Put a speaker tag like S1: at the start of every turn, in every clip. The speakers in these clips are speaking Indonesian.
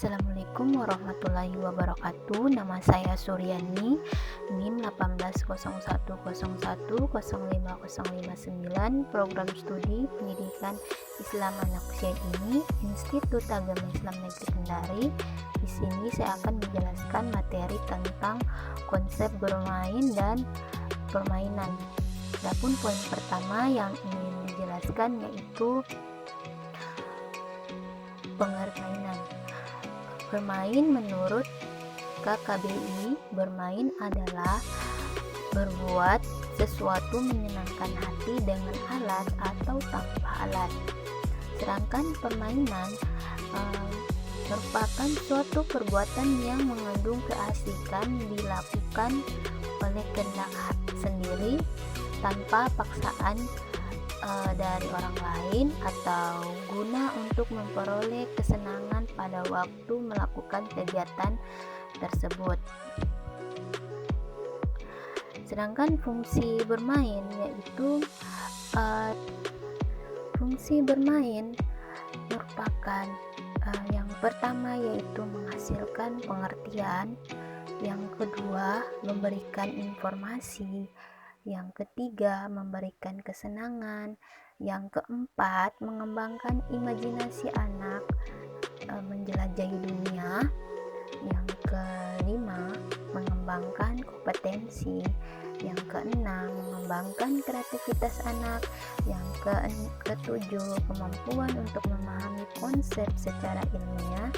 S1: Assalamualaikum warahmatullahi wabarakatuh. Nama saya Suryani, NIM 18010105059, Program Studi Pendidikan Islam Anak Usia Dini, Institut Agama Islam Negeri Kendari. Di sini saya akan menjelaskan materi tentang konsep bermain dan permainan. Adapun poin pertama yang ingin dijelaskan yaitu pengertian. Bermain menurut KKBI, bermain adalah berbuat sesuatu menyenangkan hati dengan alat atau tanpa alat. Sedangkan permainan merupakan suatu perbuatan yang mengandung keasikan dilakukan oleh kehendak sendiri tanpa paksaan dari orang lain atau guna untuk memperoleh kesenangan pada waktu melakukan kegiatan tersebut. Sedangkan fungsi bermain yaitu fungsi bermain merupakan yang pertama yaitu menghasilkan pengertian, yang kedua memberikan informasi, yang ketiga memberikan kesenangan, yang keempat mengembangkan imajinasi anak menjelajahi dunia, yang kelima mengembangkan kompetensi, yang keenam mengembangkan kreativitas anak, yang ketujuh kemampuan untuk memahami konsep secara ilmiah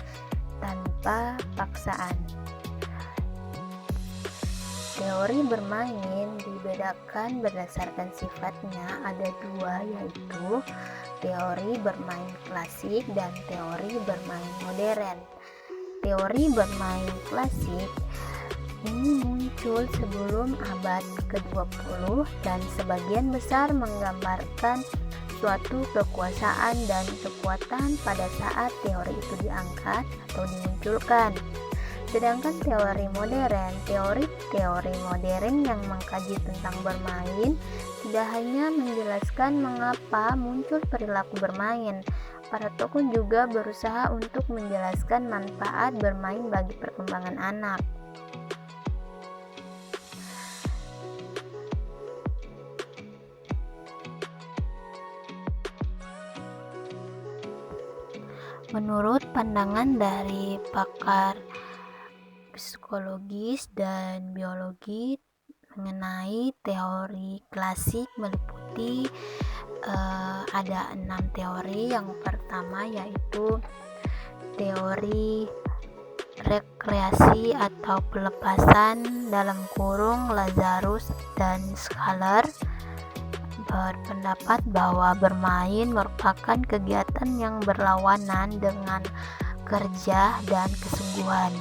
S1: tanpa paksaan. Teori bermain dibedakan berdasarkan sifatnya, ada dua, yaitu teori bermain klasik dan teori bermain modern. Teori bermain klasik ini muncul sebelum abad ke-20 dan sebagian besar menggambarkan suatu kekuasaan dan kekuatan pada saat teori itu diangkat atau dimunculkan. Sedangkan teori modern, teori modern yang mengkaji tentang bermain tidak hanya menjelaskan mengapa muncul perilaku bermain. Para tokoh juga berusaha untuk menjelaskan manfaat bermain bagi perkembangan anak. Menurut pandangan dari pakar psikologis dan biologi mengenai teori klasik meliputi ada 6 teori. Yang pertama yaitu teori rekreasi atau pelepasan (Lazarus dan Schaller) berpendapat bahwa bermain merupakan kegiatan yang berlawanan dengan kerja dan kesungguhan.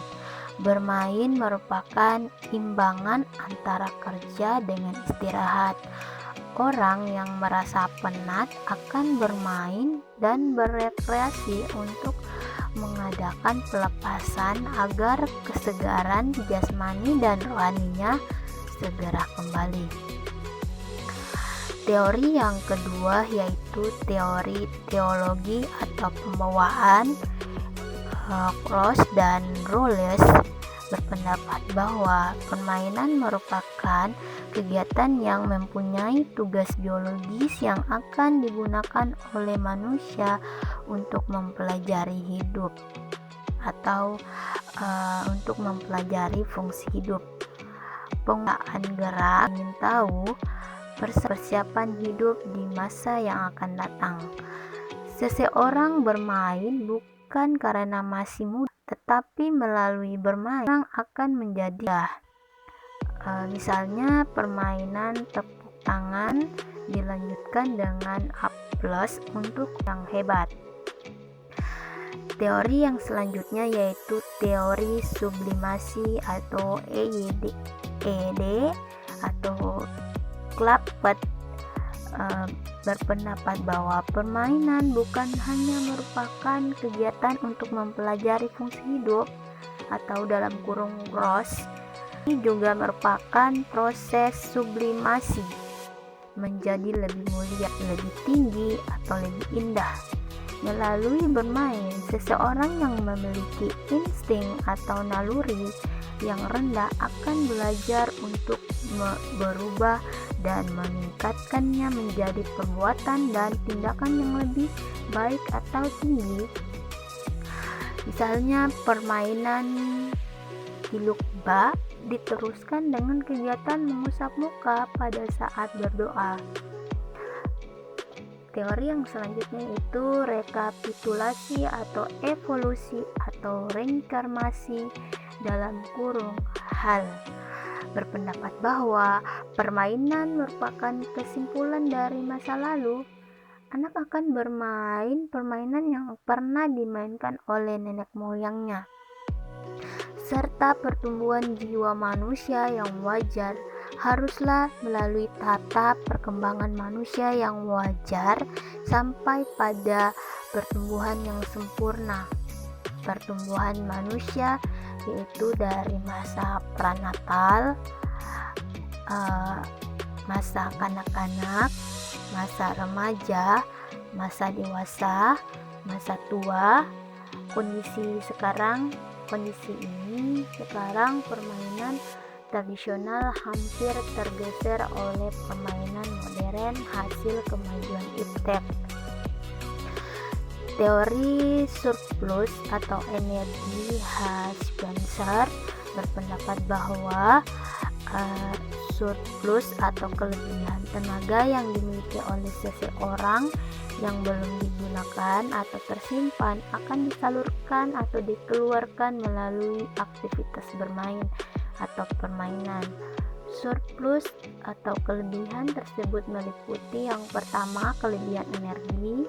S1: Bermain merupakan imbangan antara kerja dengan istirahat. Orang yang merasa penat akan bermain dan berekreasi untuk mengadakan pelepasan agar kesegaran jasmani dan rohaninya segera kembali. Teori yang kedua yaitu teori teologi atau pembawaan. Cross dan Rawls berpendapat bahwa permainan merupakan kegiatan yang mempunyai tugas biologis yang akan digunakan oleh manusia untuk mempelajari hidup atau untuk mempelajari fungsi hidup. Penggunaan gerak ingin tahu persiapan hidup di masa yang akan datang. Seseorang bermain bukan karena masih muda, tetapi melalui bermain orang akan menjadi misalnya permainan tepuk tangan dilanjutkan dengan aplaus untuk yang hebat. Teori yang selanjutnya yaitu teori sublimasi atau ED atau Clapett berpendapat bahwa permainan bukan hanya merupakan kegiatan untuk mempelajari fungsi hidup atau dalam kurung gross, ini juga merupakan proses sublimasi menjadi lebih mulia, lebih tinggi, atau lebih indah. Melalui bermain, seseorang yang memiliki insting atau naluri yang rendah akan belajar untuk berubah dan meningkatkannya menjadi perbuatan dan tindakan yang lebih baik atau tinggi. Misalnya permainan tiluk bak diteruskan dengan kegiatan mengusap muka pada saat berdoa. Teori yang selanjutnya itu rekapitulasi atau evolusi atau reinkarnasi dalam kurung hal berpendapat bahwa permainan merupakan kesimpulan dari masa lalu. Anak akan bermain permainan yang pernah dimainkan oleh nenek moyangnya, serta pertumbuhan jiwa manusia yang wajar haruslah melalui tahap perkembangan manusia yang wajar sampai pada pertumbuhan yang sempurna. Pertumbuhan manusia yaitu dari masa pranatal, masa kanak-kanak, masa remaja, masa dewasa, masa tua. Kondisi ini sekarang permainan tradisional hampir tergeser oleh permainan modern hasil kemajuan iptek. Teori surplus atau energi Spencer berpendapat bahwa surplus atau kelebihan tenaga yang dimiliki oleh seseorang yang belum digunakan atau tersimpan akan disalurkan atau dikeluarkan melalui aktivitas bermain atau permainan. Surplus atau kelebihan tersebut meliputi yang pertama kelebihan energi,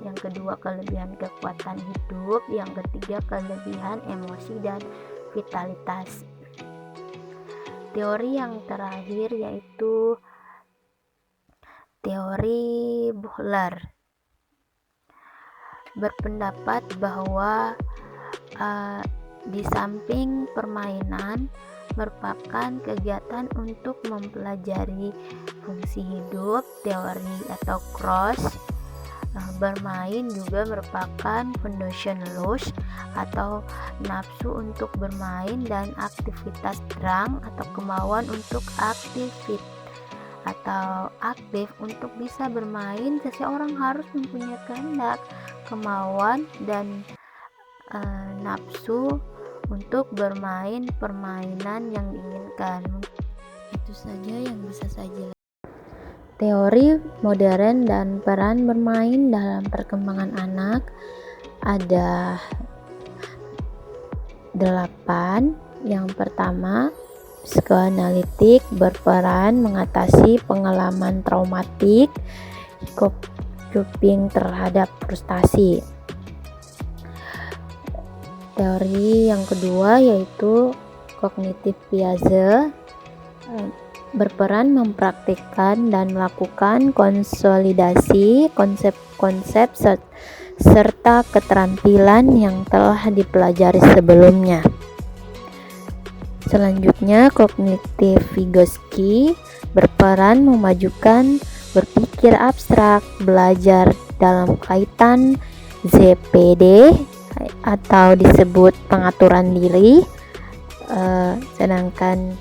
S1: yang kedua kelebihan kekuatan hidup, yang ketiga kelebihan emosi dan vitalitas. Teori yang terakhir yaitu teori Buhler berpendapat bahwa di samping permainan merupakan kegiatan untuk mempelajari fungsi hidup, teori atau cross. Bermain juga merupakan Fundationalist atau nafsu untuk bermain dan aktivitas drang atau kemauan untuk aktif untuk bisa bermain. Seseorang harus mempunyai kehendak, kemauan dan nafsu untuk bermain permainan yang diinginkan. Itu saja yang bisa saya jelaskan. Teori modern dan peran bermain dalam perkembangan anak ada 8. Yang pertama, psikoanalitik berperan mengatasi pengalaman traumatik, coping terhadap frustasi. Teori yang kedua yaitu kognitif Piaget berperan mempraktikkan dan melakukan konsolidasi konsep-konsep serta keterampilan yang telah dipelajari sebelumnya. Selanjutnya, kognitif Vygotsky berperan memajukan berpikir abstrak, belajar dalam kaitan ZPD atau disebut pengaturan diri, sedangkan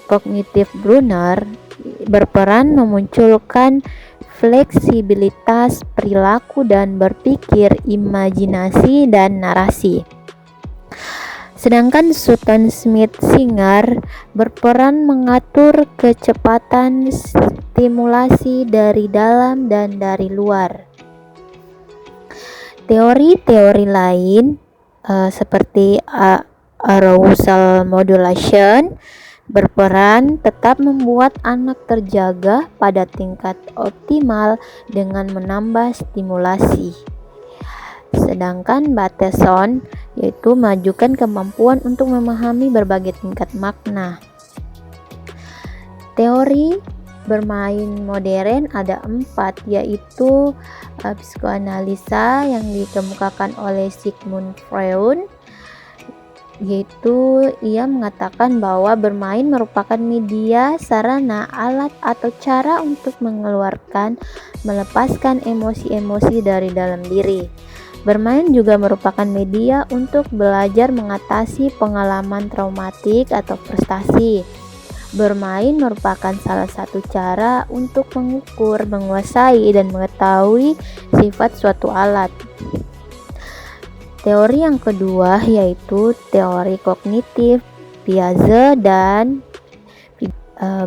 S1: kognitif Brunner berperan memunculkan fleksibilitas perilaku dan berpikir, imajinasi dan narasi. Sedangkan Sutton Smith Singer berperan mengatur kecepatan stimulasi dari dalam dan dari luar. Teori-teori lain seperti arousal modulation berperan tetap membuat anak terjaga pada tingkat optimal dengan menambah stimulasi. Sedangkan Bateson yaitu mengajukan kemampuan untuk memahami berbagai tingkat makna. Teori bermain modern ada 4, yaitu psikoanalisa yang dikemukakan oleh Sigmund Freud, yaitu ia mengatakan bahwa bermain merupakan media, sarana, alat atau cara untuk melepaskan emosi-emosi dari dalam diri. Bermain juga merupakan media untuk belajar mengatasi pengalaman traumatik atau frustasi. Bermain merupakan salah satu cara untuk mengukur, menguasai, dan mengetahui sifat suatu alat. Teori yang kedua yaitu teori kognitif Piaget dan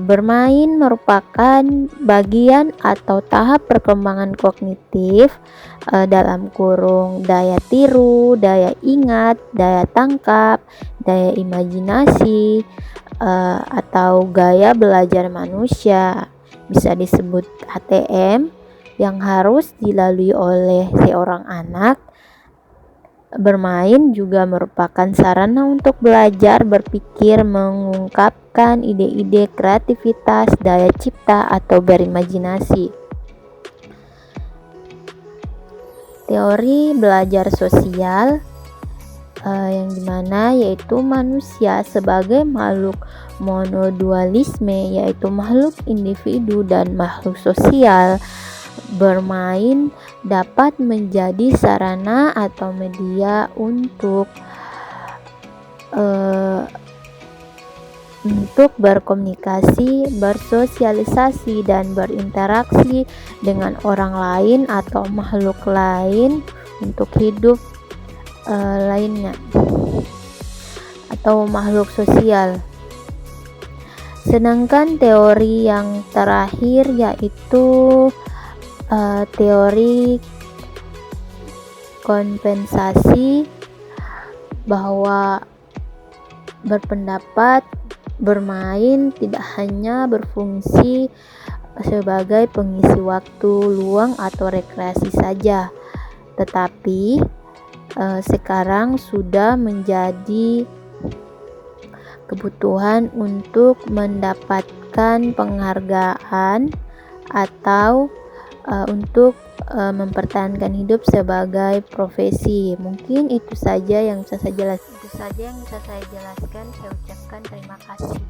S1: bermain merupakan bagian atau tahap perkembangan kognitif dalam kurung daya tiru, daya ingat, daya tangkap, daya imajinasi, atau gaya belajar manusia, bisa disebut HTM, yang harus dilalui oleh seorang anak. Bermain juga merupakan sarana untuk belajar, berpikir, mengungkapkan ide-ide, kreativitas, daya cipta, atau berimajinasi. Teori belajar sosial yang dimana yaitu manusia sebagai makhluk monodualisme, yaitu makhluk individu dan makhluk sosial. Bermain dapat menjadi sarana atau media untuk berkomunikasi, bersosialisasi, dan berinteraksi dengan orang lain atau makhluk lain untuk hidup lainnya atau makhluk sosial. Sedangkan teori yang terakhir yaitu teori kompensasi, bahwa berpendapat bermain tidak hanya berfungsi sebagai pengisi waktu luang atau rekreasi saja, tetapi sekarang sudah menjadi kebutuhan untuk mendapatkan penghargaan atau untuk mempertahankan hidup sebagai profesi. Mungkin itu saja yang bisa saya jelaskan. Saya ucapkan terima kasih.